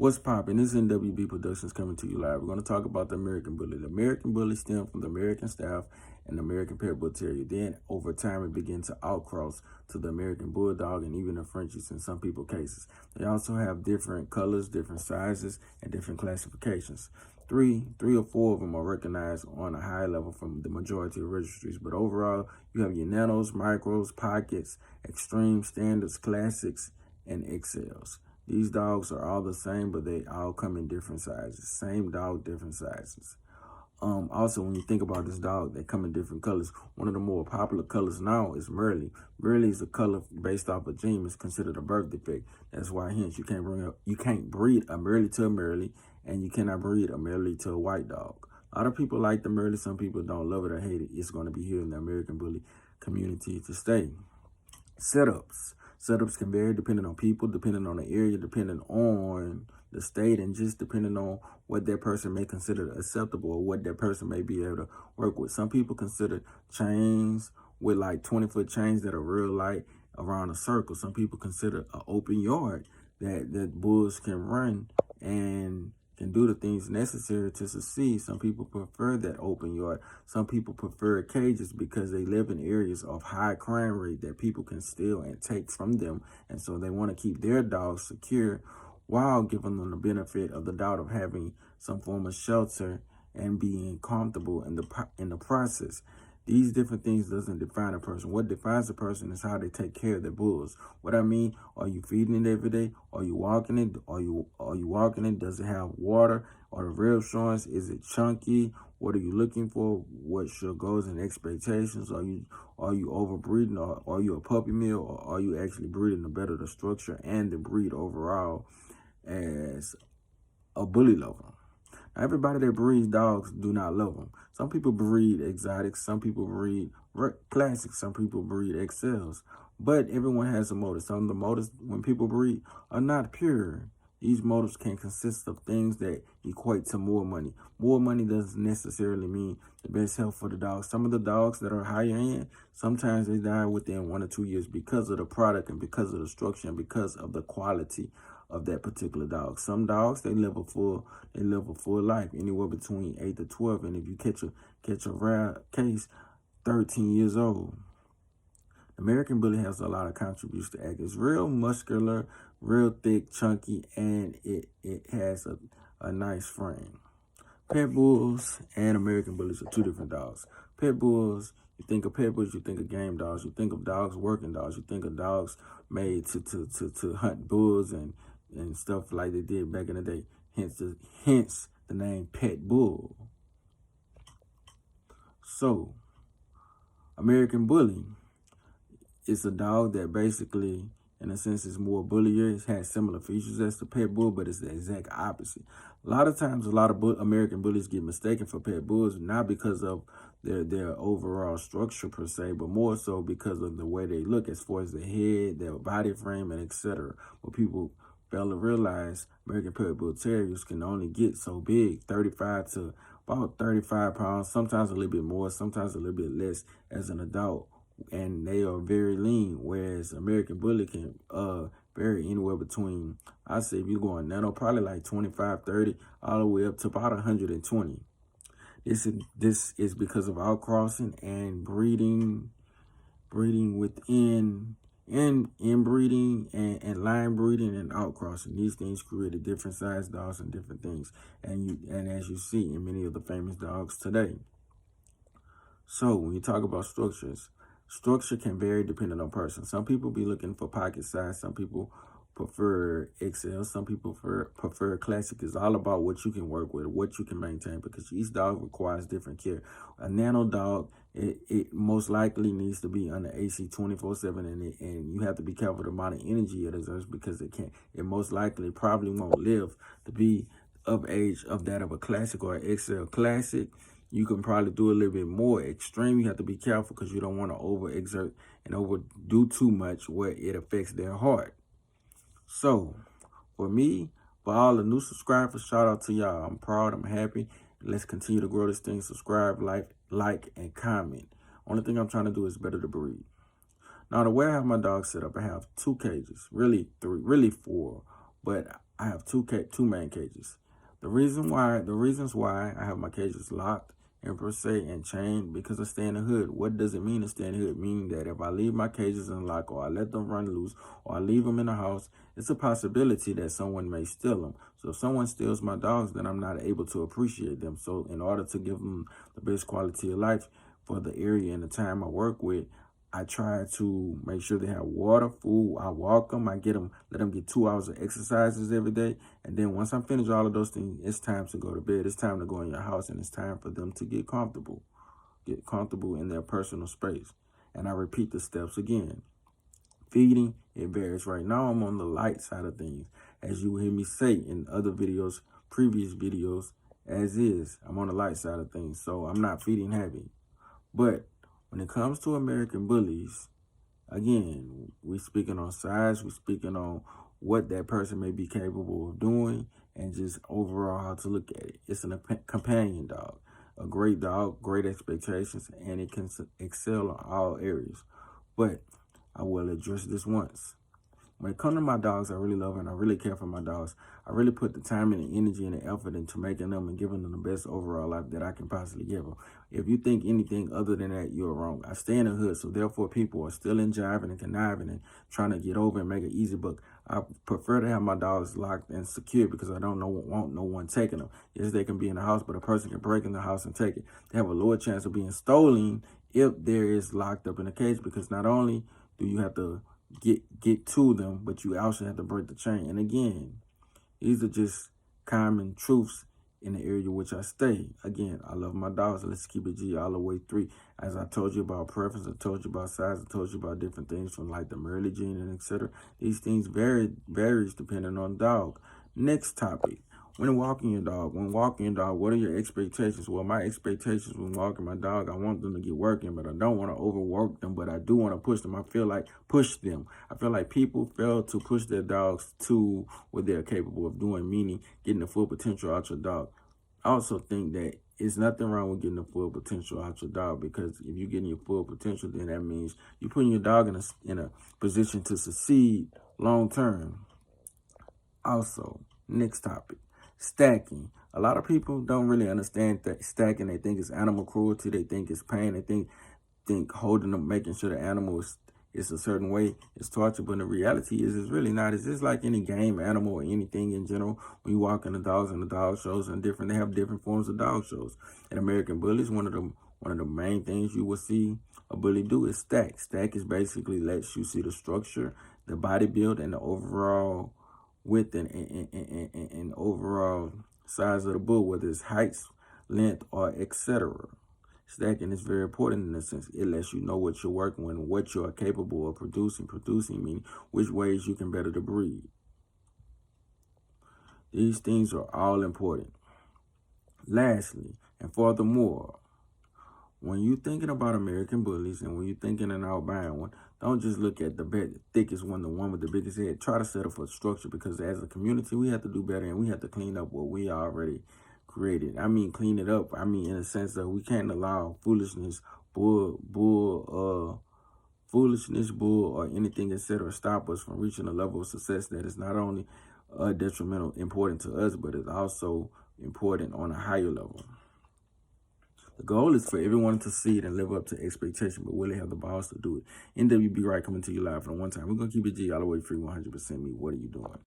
What's poppin'? This is NWB Productions coming to you live. We're going to talk about the American Bully. The American Bully stemmed from the American Staff and the American Pit Bull Terrier. Then, over time, it began to outcross to the American Bulldog and even the Frenchies in some people's cases. They also have different colors, different sizes, and different classifications. Three or four of them are recognized on a high level from the majority of registries. But overall, you have your nanos, micros, pockets, extreme, standards, classics, and XLs. These dogs are all the same, but they all come in different sizes. Same dog, different sizes. Also, when you think about this dog, they come in different colors. One of the more popular colors now is Merle. Merle is a color based off a gene. It's considered a birth defect. That's why, hence, you can't breed a Merle to a Merle, and you cannot breed a Merle to a white dog. A lot of people like the Merle. Some people don't love it or hate it. It's going to be here in the American Bully community to stay. Setups. Setups can vary depending on people, depending on the area, depending on the state, and just depending on what that person may consider acceptable or what that person may be able to work with. Some people consider chains with like 20-foot chains that are real light around a circle. Some people consider an open yard that bulls can run and can do the things necessary to succeed. Some people prefer that open yard. Some people prefer cages because they live in areas of high crime rate that people can steal and take from them. And so they want to keep their dogs secure while giving them the benefit of the doubt of having some form of shelter and being comfortable in the process. These different things doesn't define a person. What defines a person is how they take care of their bulls. What I mean, are you feeding it every day? Are you walking it? Are you walking it? Does it have water? Are the ribs showing? Is it chunky? What are you looking for? What's your goals and expectations? Are you overbreeding, or are you a puppy mill, or are you actually breeding to better the structure and the breed overall as a bully lover? Everybody that breeds dogs do not love them. Some people breed exotics, some people breed classics, some people breed XLs. But everyone has a motive. Some of the motives when people breed are not pure. These motives can consist of things that equate to more money. More money doesn't necessarily mean the best health for the dog. Some of the dogs that are higher end, sometimes they die within 1 or 2 years because of the product and because of the structure and because of the quality of that particular dog. Some dogs, they live a full life, anywhere between 8 to 12. And if you catch a rare case, 13 years old. American Bully has a lot of contributions to act. It's real muscular, real thick, chunky, and it has a nice frame. Pit Bulls and American Bullies are two different dogs. Pit Bulls, you think of pit bulls, you think of game dogs. You think of dogs, working dogs. You think of dogs made to hunt bulls and stuff like they did back in the day. Hence the name Pit Bull. So, American Bully is a dog that basically, in a sense, is more bullier. It has similar features as the Pit Bull, but it's the exact opposite. A lot of times, a lot of American Bullies get mistaken for Pit Bulls, not because of their overall structure per se, but more so because of the way they look as far as the head, their body frame, and etc. But people fail to realize American Pit Bull Terriers can only get so big, 35 to about 35 pounds, sometimes a little bit more, sometimes a little bit less as an adult. And they are very lean, whereas American Bully can vary anywhere between, I say if you're going nano, probably like 25, 30, all the way up to about 120. This is because of outcrossing and breeding within inbreeding and line breeding and outcrossing. These things created different size dogs and different things, and as you see in many of the famous dogs today. So when you talk about structure can vary depending on person. Some people be looking for pocket size. Some people prefer XL. Some people prefer classic. It's all about what you can work with, what you can maintain, because each dog requires different care. A nano dog, it most likely needs to be under AC 24/7, and you have to be careful the amount of energy it exerts, because it most likely probably won't live to be of age of that of a classic or an XL. Classic, you can probably do a little bit more. Extreme, you have to be careful because you don't want to overexert and overdo too much where it affects their heart. So, for me, for all the new subscribers, shout out to y'all. I'm proud, I'm happy. Let's continue to grow this thing. Subscribe, like, and comment. Only thing I'm trying to do is better the breed. Now, the way I have my dogs set up, I have 2 cages, really 3, really 4. But I have two main cages. The reasons why I have my cages locked and per se and chained, because I stay in the hood. What does it mean to stay in the hood? Meaning that if I leave my cages unlocked, or I let them run loose, or I leave them in the house, it's a possibility that someone may steal them. So if someone steals my dogs, then I'm not able to appreciate them. So in order to give them the best quality of life for the area and the time I work with, I try to make sure they have water, food. I walk them. let them get 2 hours of exercises every day. And then once I'm finished all of those things, it's time to go to bed. It's time to go in your house, and it's time for them to get comfortable in their personal space. And I repeat the steps again. Feeding, it varies. Right now, I'm on the light side of things. As you will hear me say in other videos, previous videos, as is, I'm on the light side of things. So I'm not feeding heavy. But when it comes to American bullies, again, we speaking on size, we speaking on what that person may be capable of doing, and just overall how to look at it. It's a companion dog, a great dog, great expectations, and it can excel in all areas. But I will address this once. When it comes to my dogs, I really love and I really care for my dogs. I really put the time and the energy and the effort into making them and giving them the best overall life that I can possibly give them. If you think anything other than that, you're wrong. I stay in the hood, so therefore people are still jiving and conniving and trying to get over and make it easy. But I prefer to have my dogs locked and secure because I don't want no one taking them. Yes, they can be in the house, but a person can break in the house and take it. They have a lower chance of being stolen if there is locked up in a cage, because not only do you have to get to them, but you also have to break the chain. And again, these are just common truths in the area which I stay. Again, I love my dogs. Let's keep it G all the way 3. As I told you about preference, I told you about size, I told you about different things from like the Merle gene and etc. These things varies depending on the dog. Next topic. When walking your dog, what are your expectations? Well, my expectations when walking my dog, I want them to get working, but I don't want to overwork them, but I do want to push them. I feel like people fail to push their dogs to what they're capable of doing, meaning getting the full potential out your dog. I also think that it's nothing wrong with getting the full potential out your dog, because if you're getting your full potential, then that means you're putting your dog in a position to succeed long term. Also, next topic. Stacking. A lot of people don't really understand that stacking. They think it's animal cruelty. They think it's pain. They think holding them, making sure the animal is a certain way is torture. But the reality is, it's really not. It's just like any game animal or anything in general. When you walk in the dogs and the dog shows and they have different forms of dog shows. In American Bullies, one of the main things you will see a bully do is stack. Stack is basically lets you see the structure, the body build, and the overall width and overall size of the bull, whether it's heights, length, or etc. Stacking is very important in a sense. It lets you know what you're working with and what you're capable of producing. Producing meaning which ways you can better the breed. These things are all important. Lastly, and furthermore, when you're thinking about American Bullies and when you're thinking an albino one, don't just look at the thickest one, the one with the biggest head. Try to settle for structure, because as a community, we have to do better and we have to clean up what we already created. I mean, clean it up. I mean, in a sense that we can't allow foolishness, bull, or anything, etc., stop us from reaching a level of success that is not only detrimental, important to us, but is also important on a higher level. The goal is for everyone to see it and live up to expectation, but will they have the balls to do it? NWB Right coming to you live from one time. We're going to keep it G all the way free, 100% me. What are you doing?